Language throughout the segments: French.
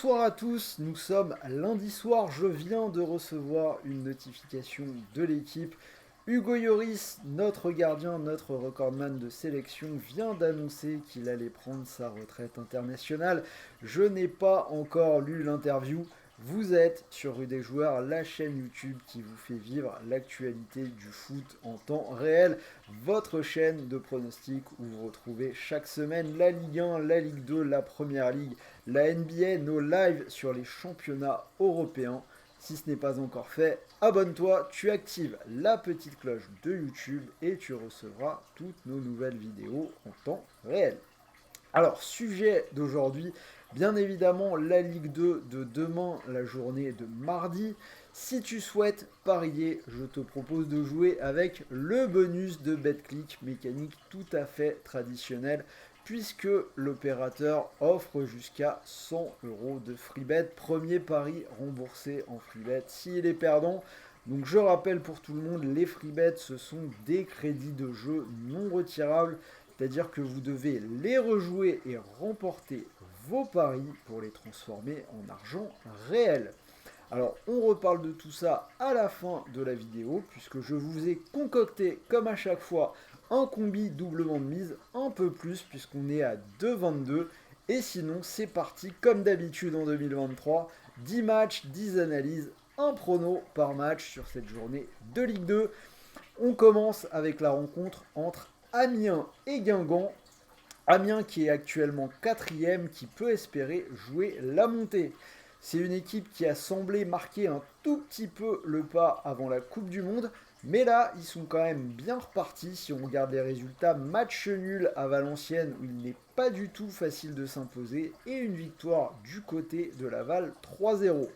Bonsoir à tous, nous sommes lundi soir, je viens de recevoir une notification de l'équipe. Hugo Lloris, notre gardien, notre recordman de sélection, vient d'annoncer qu'il allait prendre sa retraite internationale. Je n'ai pas encore lu l'interview. Vous êtes sur Rue des Joueurs, la chaîne YouTube qui vous fait vivre l'actualité du foot en temps réel. Votre chaîne de pronostics où vous retrouvez chaque semaine la Ligue 1, la Ligue 2, la Première Ligue, la NBA, nos lives sur les championnats européens. Si ce n'est pas encore fait, abonne-toi, tu actives la petite cloche de YouTube et tu recevras toutes nos nouvelles vidéos en temps réel. Alors, sujet d'aujourd'hui, bien évidemment la Ligue 2 de demain, la journée de mardi. Si tu souhaites parier, je te propose de jouer avec le bonus de BetClick, mécanique tout à fait traditionnelle, puisque l'opérateur offre jusqu'à 100 euros de freebet. Premier pari remboursé en freebet s'il est perdant. Donc je rappelle pour tout le monde, les freebets ce sont des crédits de jeu non retirables. C'est-à-dire que vous devez les rejouer et remporter vos paris pour les transformer en argent réel. Alors on reparle de tout ça à la fin de la vidéo puisque je vous ai concocté comme à chaque fois un combi doublement de mise, un peu plus puisqu'on est à 2,22. Et sinon c'est parti comme d'habitude en 2023, 10 matchs, 10 analyses, un prono par match sur cette journée de Ligue 2. On commence avec la rencontre entre Amiens et Guingamp. Amiens qui est actuellement quatrième, qui peut espérer jouer la montée. C'est une équipe qui a semblé marquer un tout petit peu le pas avant la Coupe du Monde, mais là ils sont quand même bien repartis si on regarde les résultats. Match nul à Valenciennes où il n'est pas du tout facile de s'imposer et une victoire du côté de Laval 3-0.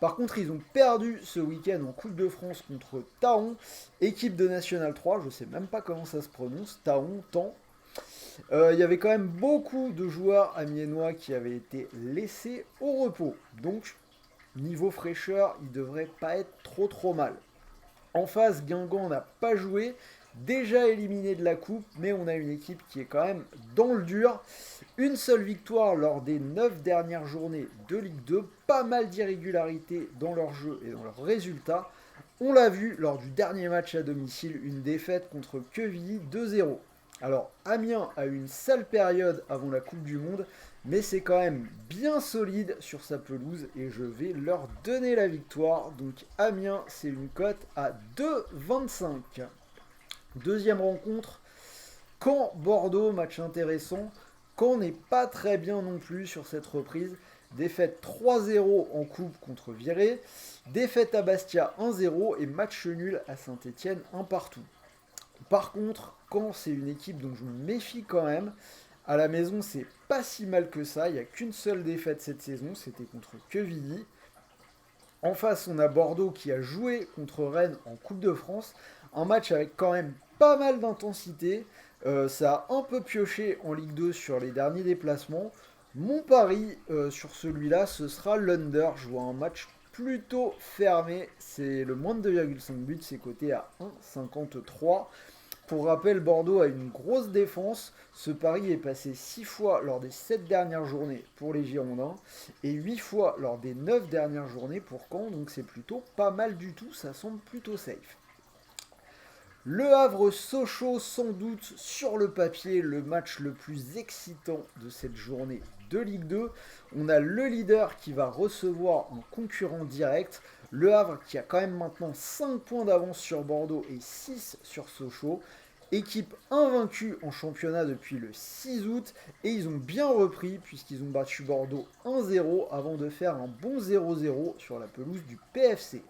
Par contre, ils ont perdu ce week-end en Coupe de France contre Taon, équipe de National 3, je ne sais même pas comment ça se prononce, Taon, Tan. Il y avait quand même beaucoup de joueurs amiénois qui avaient été laissés au repos. Donc, niveau fraîcheur, il devrait pas être trop mal. En face, Guingamp n'a pas joué, déjà éliminé de la coupe, mais on a une équipe qui est quand même dans le dur. Une seule victoire lors des 9 dernières journées de Ligue 2, pas mal d'irrégularités dans leur jeu et dans leurs résultats. On l'a vu lors du dernier match à domicile, une défaite contre Quevilly 2-0. Alors Amiens a eu une sale période avant la Coupe du Monde, mais c'est quand même bien solide sur sa pelouse et je vais leur donner la victoire. Donc Amiens, c'est une cote à 2,25. Deuxième rencontre, Caen-Bordeaux, match intéressant. Caen n'est pas très bien non plus sur cette reprise. Défaite 3-0 en coupe contre Viré. Défaite à Bastia 1-0 et match nul à Saint-Etienne 1 partout. Par contre, Caen c'est une équipe dont je me méfie quand même. À la maison, c'est pas si mal que ça. Il n'y a qu'une seule défaite cette saison, c'était contre Quevilly. En face, on a Bordeaux qui a joué contre Rennes en Coupe de France. Un match avec quand même pas mal d'intensité. Ça a un peu pioché en Ligue 2 sur les derniers déplacements. Mon pari sur celui-là, ce sera l'under. Je vois un match plutôt fermé. C'est le moins de 2,5 buts, c'est coté à 1,53. Pour rappel, Bordeaux a une grosse défense. Ce pari est passé 6 fois lors des 7 dernières journées pour les Girondins et 8 fois lors des 9 dernières journées pour Caen. Donc c'est plutôt pas mal du tout, ça semble plutôt safe. Le Havre-Sochaux, sans doute sur le papier, le match le plus excitant de cette journée de Ligue 2. On a le leader qui va recevoir un concurrent direct. Le Havre qui a quand même maintenant 5 points d'avance sur Bordeaux et 6 sur Sochaux. Équipe invaincue en championnat depuis le 6 août et ils ont bien repris puisqu'ils ont battu Bordeaux 1-0 avant de faire un bon 0-0 sur la pelouse du PFC.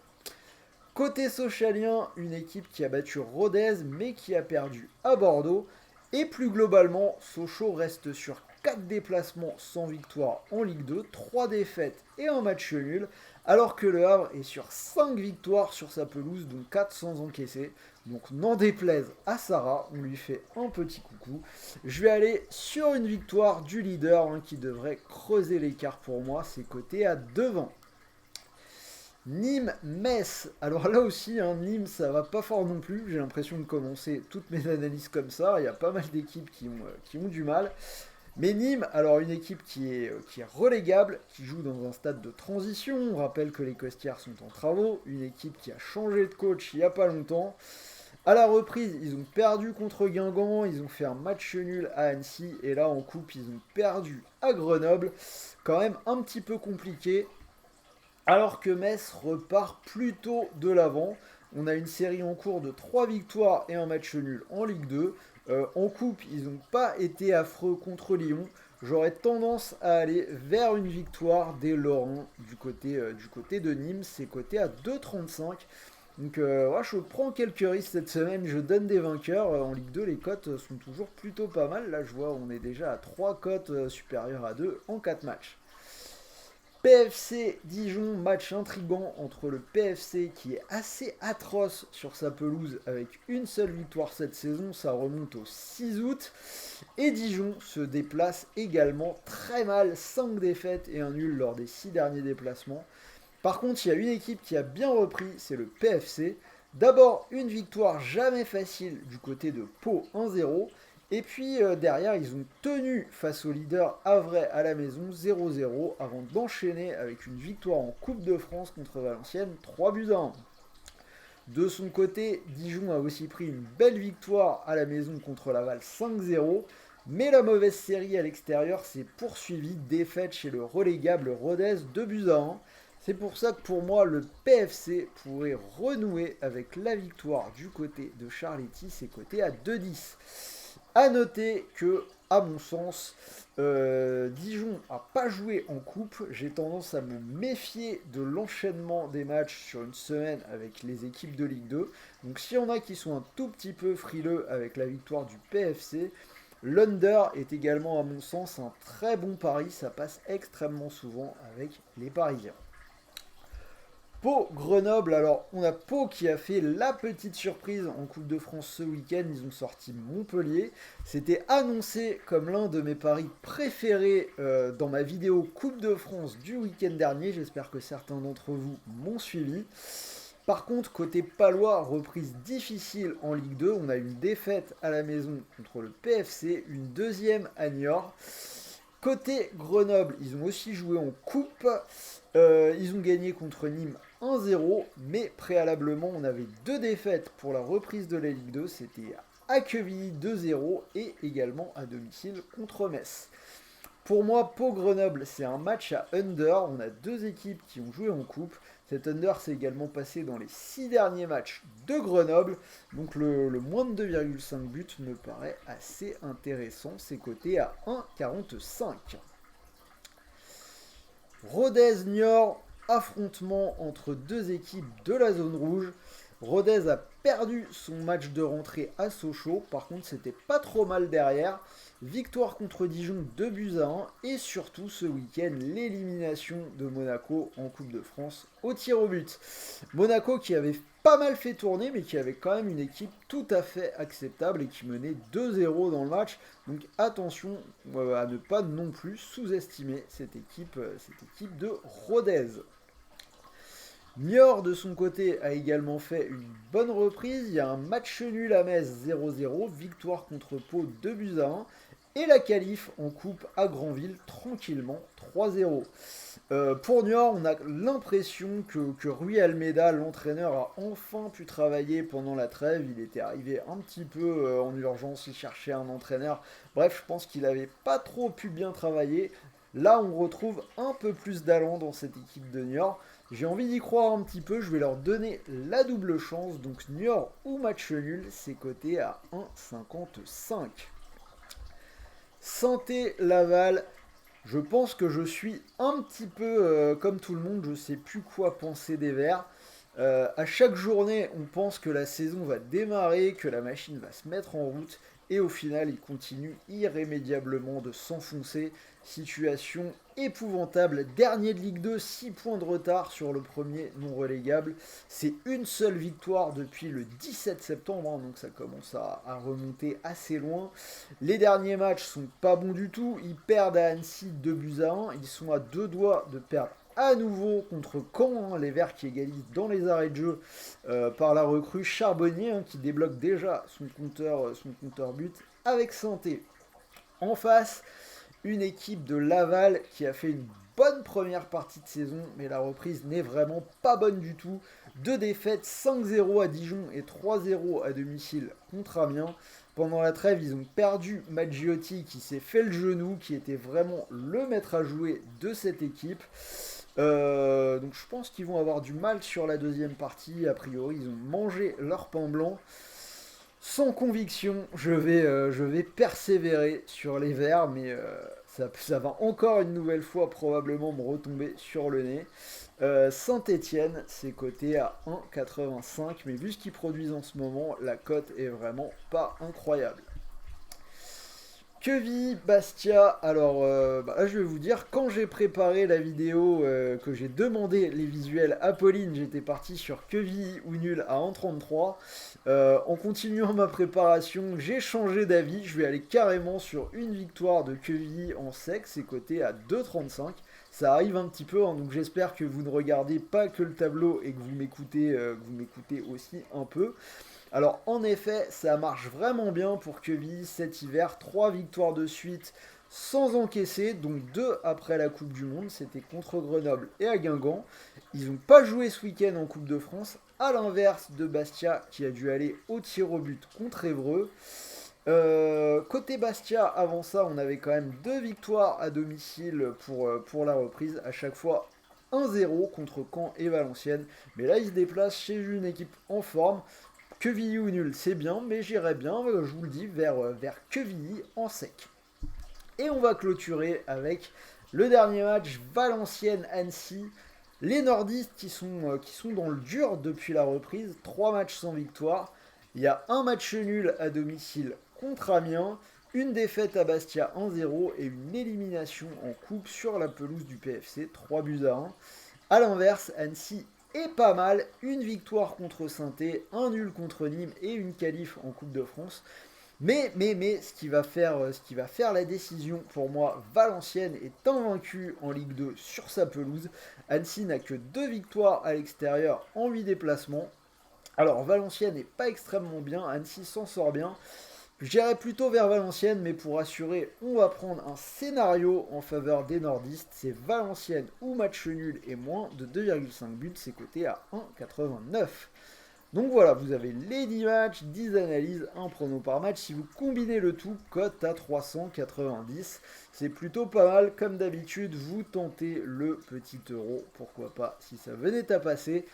Côté socialien, une équipe qui a battu Rodez mais qui a perdu à Bordeaux. Et plus globalement, Sochaux reste sur 4 déplacements sans victoire en Ligue 2, 3 défaites et un match nul, alors que le Havre est sur 5 victoires sur sa pelouse, dont 4 sans encaisser. Donc n'en déplaise à Sarah, on lui fait un petit coucou. Je vais aller sur une victoire du leader qui devrait creuser l'écart pour moi, c'est coté à 2,20. Nîmes-Metz. Alors là aussi, Nîmes, ça va pas fort non plus. J'ai l'impression de commencer toutes mes analyses comme ça. Il y a pas mal d'équipes qui ont du mal. Mais Nîmes, alors une équipe qui est relégable, qui joue dans un stade de transition. On rappelle que les Costières sont en travaux. Une équipe qui a changé de coach il n'y a pas longtemps. À la reprise, ils ont perdu contre Guingamp, ils ont fait un match nul à Annecy, et là en coupe, ils ont perdu à Grenoble. Quand même un petit peu compliqué, alors que Metz repart plutôt de l'avant. On a une série en cours de 3 victoires et un match nul en Ligue 2. En coupe, ils n'ont pas été affreux contre Lyon. J'aurais tendance à aller vers une victoire des Lorrains du côté de Nîmes. C'est coté à 2,35. Donc ouais, je prends quelques risques cette semaine, je donne des vainqueurs. En Ligue 2, les cotes sont toujours plutôt pas mal. Là, je vois, on est déjà à 3 cotes supérieures à 2 en 4 matchs. PFC Dijon, match intrigant entre le PFC qui est assez atroce sur sa pelouse avec une seule victoire cette saison, ça remonte au 6 août. Et Dijon se déplace également très mal, 5 défaites et un nul lors des 6 derniers déplacements. Par contre, il y a une équipe qui a bien repris, c'est le PFC. D'abord, une victoire jamais facile du côté de Pau 1-0. Et puis derrière, ils ont tenu face au leader Havrais à la maison 0-0 avant d'enchaîner avec une victoire en Coupe de France contre Valenciennes 3-1. De son côté, Dijon a aussi pris une belle victoire à la maison contre Laval 5-0. Mais la mauvaise série à l'extérieur s'est poursuivie, défaite chez le relégable Rodez 2-1. C'est pour ça que pour moi, le PFC pourrait renouer avec la victoire du côté de Charletti, c'est coté à 2-10. A noter que, à mon sens, Dijon n'a pas joué en coupe. J'ai tendance à me méfier de l'enchaînement des matchs sur une semaine avec les équipes de Ligue 2. Donc s'il y en a qui sont un tout petit peu frileux avec la victoire du PFC, l'under est également, à mon sens, un très bon pari. Ça passe extrêmement souvent avec les Parisiens. Pau-Grenoble, alors on a Pau qui a fait la petite surprise en Coupe de France ce week-end, ils ont sorti Montpellier. C'était annoncé comme l'un de mes paris préférés dans ma vidéo Coupe de France du week-end dernier, j'espère que certains d'entre vous m'ont suivi. Par contre, côté palois, reprise difficile en Ligue 2, on a une défaite à la maison contre le PFC, une deuxième à Niort. Côté Grenoble, ils ont aussi joué en coupe. Ils ont gagné contre Nîmes 1-0, mais préalablement, on avait deux défaites pour la reprise de la Ligue 2. C'était à Quevilly 2-0 et également à domicile contre Metz. Pour moi, Pau-Grenoble, c'est un match à under. On a deux équipes qui ont joué en coupe. Cet under s'est également passé dans les 6 derniers matchs de Grenoble. Donc le moins de 2,5 buts me paraît assez intéressant. C'est coté à 1,45. Rodez-Niort, affrontement entre deux équipes de la zone rouge. Rodez a perdu son match de rentrée à Sochaux, par contre c'était pas trop mal derrière. Victoire contre Dijon 2-1 et surtout ce week-end l'élimination de Monaco en Coupe de France au tir au but. Monaco qui avait pas mal fait tourner mais qui avait quand même une équipe tout à fait acceptable et qui menait 2-0 dans le match. Donc attention à ne pas non plus sous-estimer cette équipe de Rodez. Niort de son côté a également fait une bonne reprise. Il y a un match nul à Metz 0-0, victoire contre Pau 2-1 et la qualif en coupe à Granville tranquillement 3-0. Pour Niort, on a l'impression que Rui Almeida, l'entraîneur, a enfin pu travailler pendant la trêve. Il était arrivé un petit peu en urgence, il cherchait un entraîneur. Bref, je pense qu'il n'avait pas trop pu bien travailler. Là, on retrouve un peu plus d'allant dans cette équipe de Niort. J'ai envie d'y croire un petit peu, je vais leur donner la double chance. Donc Niort ou match nul, c'est coté à 1,55. Saint-Laval, je pense que je suis un petit peu comme tout le monde, je ne sais plus quoi penser des Verts. À chaque journée, on pense que la saison va démarrer, que la machine va se mettre en route, et au final, il continue irrémédiablement de s'enfoncer. Situation épouvantable. Dernier de Ligue 2, 6 points de retard sur le premier non relégable. C'est une seule victoire depuis le 17 septembre, hein, donc ça commence à remonter assez loin. Les derniers matchs sont pas bons du tout. Ils perdent à Annecy 2-1. Ils sont à deux doigts de perdre à nouveau contre Caen, hein, les Verts qui égalisent dans les arrêts de jeu par la recrue Charbonnier, hein, qui débloque déjà son compteur but avec Santé. En face, une équipe de Laval qui a fait une bonne première partie de saison, mais la reprise n'est vraiment pas bonne du tout. 2 défaites, 5-0 à Dijon et 3-0 à domicile contre Amiens. Pendant la trêve, ils ont perdu Maggiotti qui s'est fait le genou, qui était vraiment le maître à jouer de cette équipe. Donc je pense qu'ils vont avoir du mal sur la deuxième partie. A priori, ils ont mangé leur pain blanc. Sans conviction, je vais persévérer sur les Verts, mais ça va encore une nouvelle fois probablement me retomber sur le nez. Saint-Étienne, c'est coté à 1,85, mais vu ce qu'ils produisent en ce moment, la cote est vraiment pas incroyable. Queville, Bastia, alors là je vais vous dire, quand j'ai préparé la vidéo, que j'ai demandé les visuels à Pauline, j'étais parti sur Queville ou nul à 1,33. En continuant ma préparation, j'ai changé d'avis, je vais aller carrément sur une victoire de Queville en sec, c'est coté à 2,35. Ça arrive un petit peu, hein, donc j'espère que vous ne regardez pas que le tableau et que vous m'écoutez aussi un peu. Alors en effet, ça marche vraiment bien pour Queville cet hiver. 3 victoires de suite sans encaisser, donc 2 après la Coupe du Monde. C'était contre Grenoble et à Guingamp. Ils n'ont pas joué ce week-end en Coupe de France, à l'inverse de Bastia qui a dû aller au tir au but contre Évreux. Côté Bastia, avant ça, on avait quand même 2 victoires à domicile pour la reprise. À chaque fois 1-0 contre Caen et Valenciennes. Mais là, ils se déplacent chez une équipe en forme. Quevilly ou nul, c'est bien, mais j'irais bien, je vous le dis, vers Quevilly en sec. Et on va clôturer avec le dernier match, Valenciennes-Annecy. Les nordistes qui sont dans le dur depuis la reprise, 3 matchs sans victoire. Il y a un match nul à domicile contre Amiens, une défaite à Bastia 1-0 et une élimination en coupe sur la pelouse du PFC, 3-1. A l'inverse, Annecy est pas mal, une victoire contre Saint-Étienne, un nul contre Nîmes et une qualif en Coupe de France. Mais ce qui va faire la décision pour moi, Valenciennes est invaincu en Ligue 2 sur sa pelouse. Annecy n'a que 2 victoires à l'extérieur en 8 déplacements. Alors Valenciennes n'est pas extrêmement bien, Annecy s'en sort bien. J'irai plutôt vers Valenciennes, mais pour assurer, on va prendre un scénario en faveur des nordistes. C'est Valenciennes ou match nul et moins de 2,5 buts, c'est coté à 1,89. Donc voilà, vous avez les 10 matchs, 10 analyses, un prono par match. Si vous combinez le tout, cote à 390. C'est plutôt pas mal. Comme d'habitude, vous tentez le petit euro, pourquoi pas, si ça venait à passer.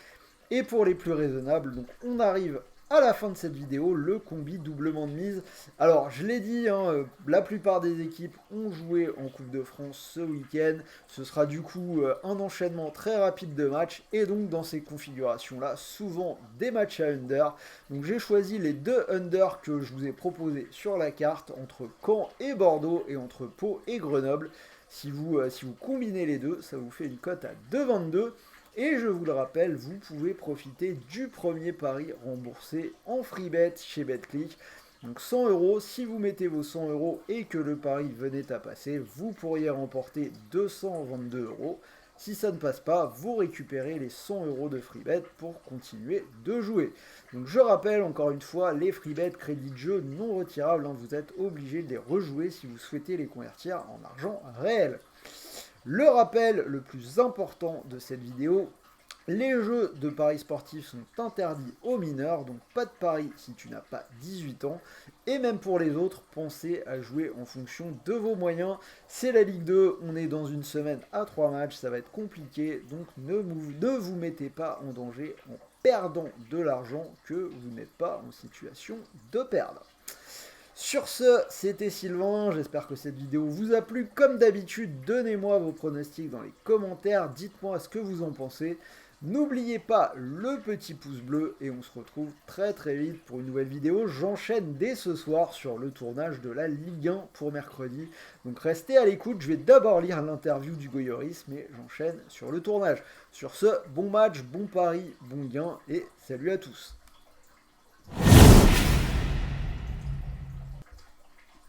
Et pour les plus raisonnables, donc on arrive à la fin de cette vidéo, le combi doublement de mise. Alors, je l'ai dit, hein, la plupart des équipes ont joué en Coupe de France ce week-end. Ce sera du coup un enchaînement très rapide de matchs. Et donc, dans ces configurations-là, souvent des matchs à under. Donc, j'ai choisi les 2 under que je vous ai proposés sur la carte, entre Caen et Bordeaux, et entre Pau et Grenoble. Si vous combinez les deux, ça vous fait une cote à 2,22. Et je vous le rappelle, vous pouvez profiter du premier pari remboursé en free bet chez Betclic. Donc 100 euros, si vous mettez vos 100 euros et que le pari venait à passer, vous pourriez remporter 222 euros. Si ça ne passe pas, vous récupérez les 100 euros de free bet pour continuer de jouer. Donc je rappelle encore une fois, les free bet crédits de jeu non retirables, hein, vous êtes obligé de les rejouer si vous souhaitez les convertir en argent réel. Le rappel le plus important de cette vidéo, les jeux de paris sportifs sont interdits aux mineurs, donc pas de paris si tu n'as pas 18 ans. Et même pour les autres, pensez à jouer en fonction de vos moyens. C'est la Ligue 2, on est dans une semaine à 3 matchs, ça va être compliqué, donc ne vous mettez pas en danger en perdant de l'argent que vous n'êtes pas en situation de perdre. Sur ce, c'était Sylvain, j'espère que cette vidéo vous a plu. Comme d'habitude, donnez-moi vos pronostics dans les commentaires, dites-moi ce que vous en pensez. N'oubliez pas le petit pouce bleu et on se retrouve très vite pour une nouvelle vidéo. J'enchaîne dès ce soir sur le tournage de la Ligue 1 pour mercredi. Donc restez à l'écoute, je vais d'abord lire l'interview du Goyoris, mais j'enchaîne sur le tournage. Sur ce, bon match, bon pari, bon gain et salut à tous.